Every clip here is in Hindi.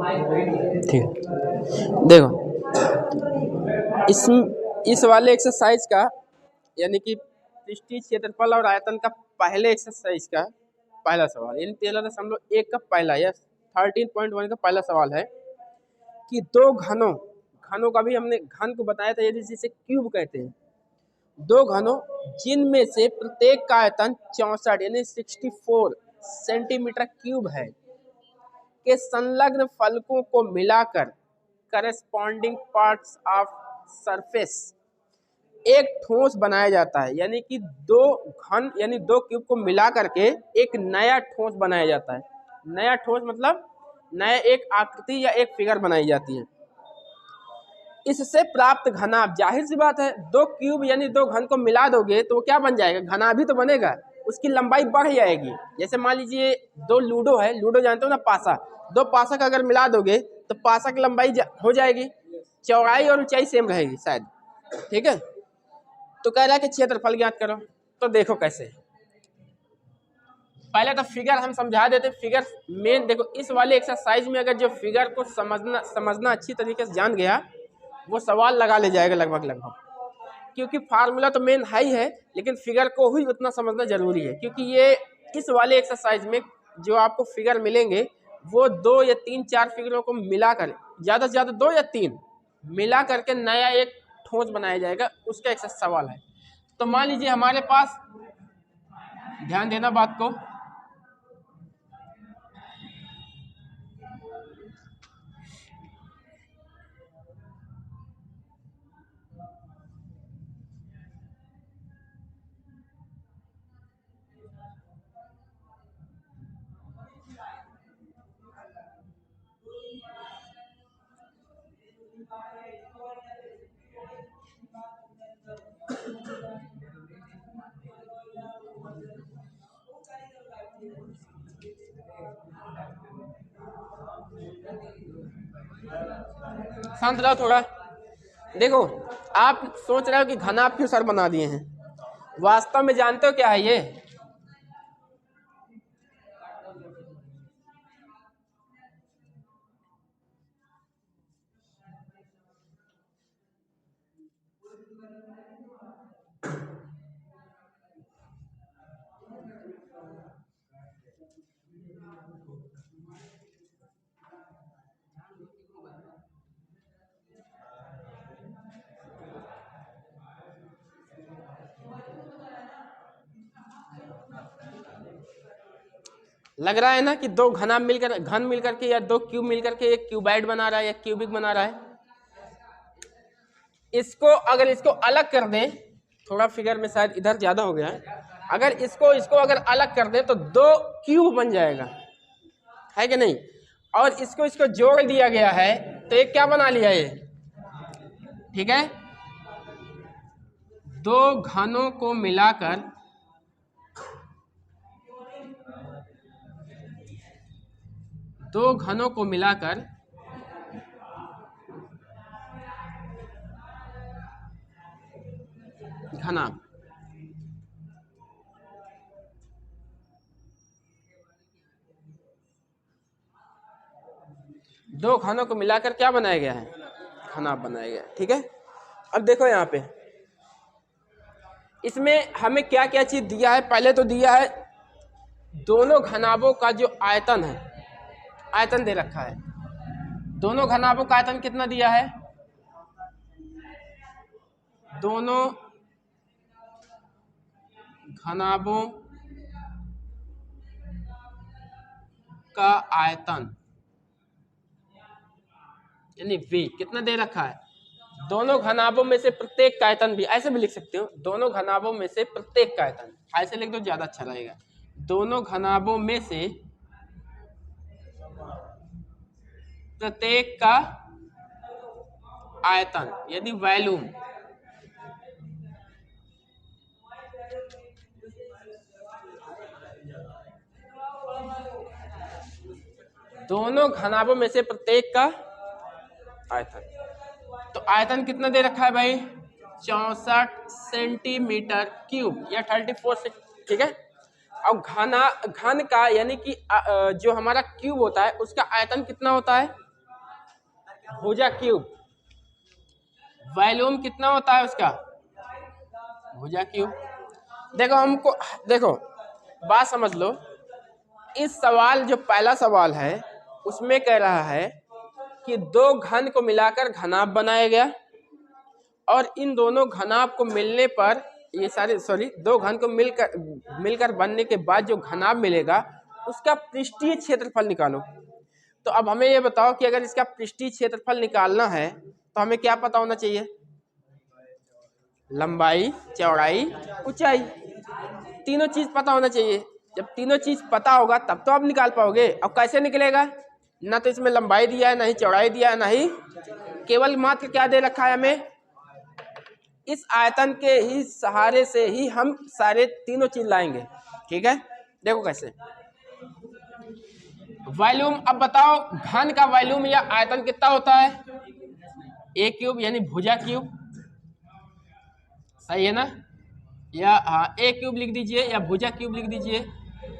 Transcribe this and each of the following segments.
ठीक, देखो इस वाले एक्सरसाइज का यानी कि पृष्ठीय क्षेत्रफल और आयतन का पहले एक्सरसाइज का पहला सवाल, यानी 13.1 का पहला या 13.1 का पहला सवाल है कि दो घनों का भी हमने घन को बताया था, यदि जिसे क्यूब कहते हैं, दो घनों जिनमें से प्रत्येक का आयतन 64 यानी 64 सेंटीमीटर क्यूब है के संलग्न फलकों को मिलाकर करस्पॉन्डिंग पार्ट्स ऑफ सरफेस एक ठोस बनाया जाता है। यानी कि दो घन यानी दो क्यूब को मिला करके एक नया ठोस बनाया जाता है। नया ठोस मतलब नया एक आकृति या एक फिगर बनाई जाती है। इससे प्राप्त घनाभ, जाहिर सी बात है, दो क्यूब यानी दो घन को मिला दोगे तो क्या बन जाएगा, घनाभ ही तो बनेगा, उसकी लंबाई बढ़ जाएगी। जैसे मान लीजिए दो लूडो है, लूडो जानते हो ना, पासा, दो पासा का अगर मिला दोगे तो पासा की लंबाई हो जाएगी, चौड़ाई और ऊंचाई सेम रहेगी शायद, ठीक है। तो कह रहा है कि क्षेत्रफल ज्ञात करो, तो देखो कैसे। पहले तो फिगर हम समझा देते। फिगर मेन देखो, इस वाले एक्सरसाइज में अगर जो फिगर को समझना अच्छी तरीके से जान गया वो सवाल लगा ले जाएगा लगभग, क्योंकि फार्मूला तो मेन है ही है, लेकिन फिगर को ही उतना समझना जरूरी है। क्योंकि ये इस वाले एक्सरसाइज में जो आपको फिगर मिलेंगे वो 2 या 3 4 फिगरों को मिलाकर, ज़्यादा से ज़्यादा 2 या 3 मिला करके नया एक ठोस बनाया जाएगा, उसका एक सवाल है। तो मान लीजिए हमारे पास, ध्यान देना बात को, शांत रहो थोड़ा। देखो आप सोच रहे हो कि घनाभ क्यों सर बना दिए हैं, वास्तव में जानते हो क्या है ये? लग रहा है ना कि दो घन मिलकर के या दो क्यूब मिलकर के एक क्यूबाइड बना रहा है या क्यूबिक बना रहा है। इसको अगर इसको अलग कर दें, थोड़ा फिगर में शायद इधर ज्यादा हो गया है, अगर इसको अगर अलग कर दें तो दो क्यूब बन जाएगा, है कि नहीं? और इसको जोड़ दिया गया है तो एक क्या बना लिया ये, ठीक है। दो घनों को मिलाकर घनाभ, दो घनों को मिलाकर क्या बनाया गया है, घनाभ बनाया गया, ठीक है। अब देखो यहाँ पे इसमें हमें क्या क्या चीज दिया है। पहले तो दिया है दोनों घनाभों का जो आयतन है, आयतन दे रखा है। दोनों घनाभों का आयतन कितना दिया है, दोनों घनाभों का आयतन यानी V कितना दे रखा है, दोनों घनाभों में से प्रत्येक का आयतन भी, ऐसे भी लिख सकते हो, दोनों घनाभों में से प्रत्येक का आयतन, ऐसे लिख दो ज्यादा अच्छा रहेगा। दोनों घनाभों में से प्रत्येक का आयतन यदि वॉल्यूम, दोनों घनाभों में से प्रत्येक का आयतन। तो आयतन कितना दे रखा है भाई, 64 सेंटीमीटर क्यूब या 34, ठीक है। अब घन का यानी कि जो हमारा क्यूब होता है उसका आयतन कितना होता है, भुजा क्यूब, वॉल्यूम कितना होता है उसका, भुजा क्यूब। देखो हमको, देखो बात समझ लो, इस सवाल जो पहला सवाल है उसमें कह रहा है कि दो घन को मिलाकर घनाभ बनाया गया, और इन दोनों घनाभ को मिलने पर ये सारे दो घन को मिलकर बनने के बाद जो घनाभ मिलेगा उसका पृष्ठीय क्षेत्रफल निकालो। तो अब हमें ये बताओ कि अगर इसका पृष्ठीय क्षेत्रफल निकालना है तो हमें क्या पता होना चाहिए, लंबाई, चौड़ाई, ऊंचाई, तीनों चीज पता होना चाहिए। जब तीनों चीज पता होगा तब तो आप निकाल पाओगे। अब कैसे निकलेगा, ना तो इसमें लंबाई दिया है, ना ही चौड़ाई दिया है, ना ही, केवल मात्र क्या दे रखा है हमें, इस आयतन के ही सहारे से ही हम सारे तीनों चीज लाएंगे। ठीक है, देखो कैसे। वॉल्यूम, अब बताओ घन का वॉल्यूम या आयतन कितना होता है, ए क्यूब यानी भुजा क्यूब, सही है ना, या हाँ ए क्यूब लिख दीजिए या भुजा क्यूब लिख दीजिए,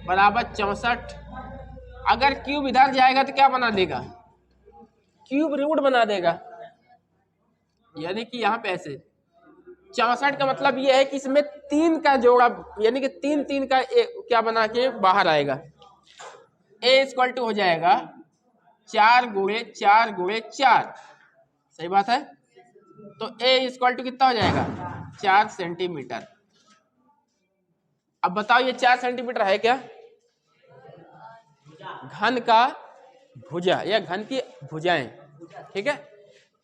बराबर 64। अगर क्यूब इधर जाएगा तो क्या बना देगा, क्यूब रूट बना देगा, यानी कि यहाँ पे ऐसे 64 का मतलब ये है कि इसमें 3 का जोड़ा, यानी कि 3 का क्या बना के बाहर आएगा। ए इक्वल टू हो जाएगा 4 गुणे 4 गुणे 4, सही बात है। तो ए इक्वल टू कितना हो जाएगा, 4 सेंटीमीटर। अब बताओ ये 4 सेंटीमीटर है क्या, घन का भुजा या घन की भुजाएं, ठीक है।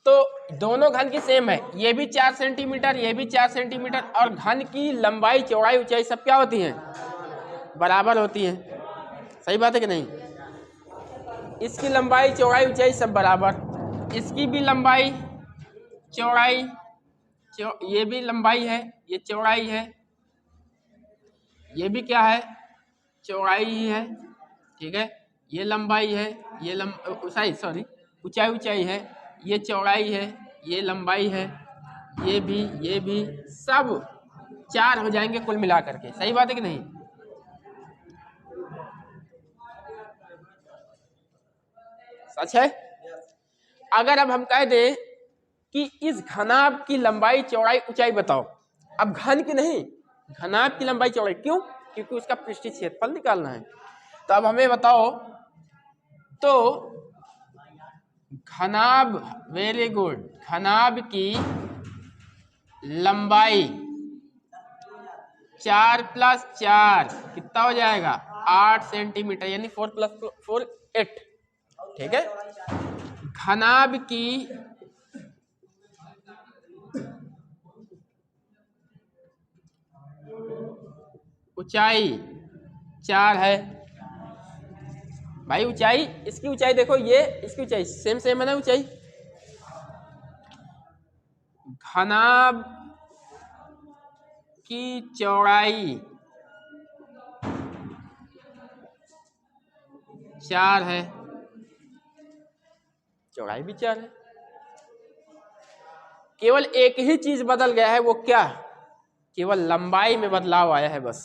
तो दोनों घन की सेम है, ये भी 4 सेंटीमीटर, ये भी 4 सेंटीमीटर, और घन की लंबाई, चौड़ाई, ऊंचाई सब क्या होती हैं, बराबर होती हैं, सही बात है कि नहीं। इसकी लंबाई, चौड़ाई, ऊंचाई सब बराबर, इसकी भी लंबाई, चौड़ाई, ये भी लंबाई है, ये चौड़ाई है, ये भी क्या है, चौड़ाई ही है, ठीक है। ये लंबाई है, ये ऊंचाई, ऊंचाई है, ये चौड़ाई है, ये लंबाई है, ये भी सब 4 हो जाएंगे कुल मिला करके, सही बात है कि नहीं। सच है। अगर अब हम कह दें कि इस घनाभ की लंबाई, चौड़ाई, ऊंचाई बताओ, अब घन की नहीं, घनाभ की लंबाई, चौड़ाई, क्यों, क्योंकि उसका पृष्ठीय क्षेत्रफल निकालना है। तो अब हमें बताओ, तो घनाभ, वेरी गुड, घनाभ की लंबाई 4 + 4 कितना हो जाएगा, 8 सेंटीमीटर, यानी 4 + 4 8, ठीक है। घनाभ की ऊंचाई 4 है भाई, ऊंचाई, इसकी ऊंचाई देखो, ये इसकी ऊंचाई सेम है ना ऊंचाई। घनाभ की चौड़ाई 4 है, चौड़ाई भी 4 है, केवल एक ही चीज बदल गया है, वो क्या, केवल लंबाई में बदलाव आया है बस,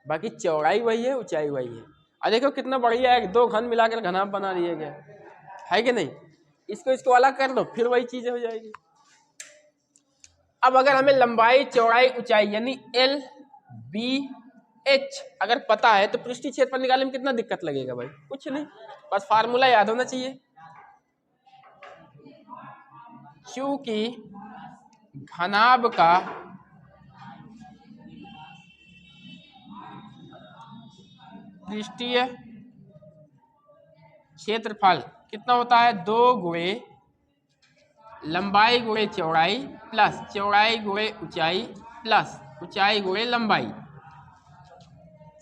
बाकी चौड़ाई वही है, ऊंचाई वही है। और देखो कितना बढ़िया है, 2 घन मिलाकर घनाभ बना दिया गया है कि नहीं। इसको अलग कर दो, फिर वही चीजें हो जाएगी। अब अगर हमें लंबाई, चौड़ाई, ऊंचाई यानी एल, बी, एच अगर पता है तो पृष्ठीय क्षेत्रफल निकालने में कितना दिक्कत लगेगा भाई, कुछ नहीं, बस फार्मूला याद होना चाहिए। चूंकि घनाभ का पृष्ठीय क्षेत्रफल कितना होता है, 2 गुणे लंबाई गुणे चौड़ाई प्लस चौड़ाई गुणे ऊंचाई प्लस ऊंचाई गुणे लंबाई,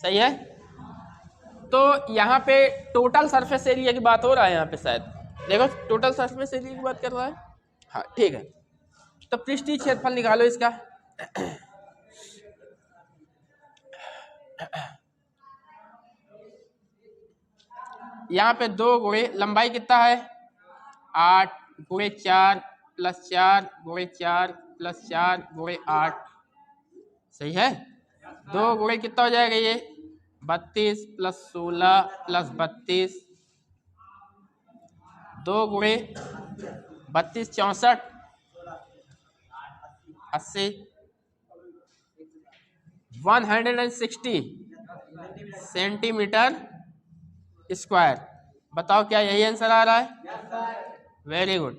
सही है। तो यहाँ पे टोटल सरफेस एरिया की बात हो रहा है, यहाँ पे शायद देखो टोटल सरफेस एरिया की बात कर रहा है, हाँ ठीक है। तो पृष्ठीय क्षेत्रफल निकालो इसका। यहाँ पे 2 गुणे लंबाई कितना है, 8 गुणे 4 + 4 गुणे 4 + 4 गुणे 8, सही है। 2 गुणे कितना हो जाएगा ये, 32 + 16 + 32 2 गुणे 32 64 80 160 सेंटीमीटर स्क्वायर। बताओ क्या यही आंसर आ रहा है? Very good.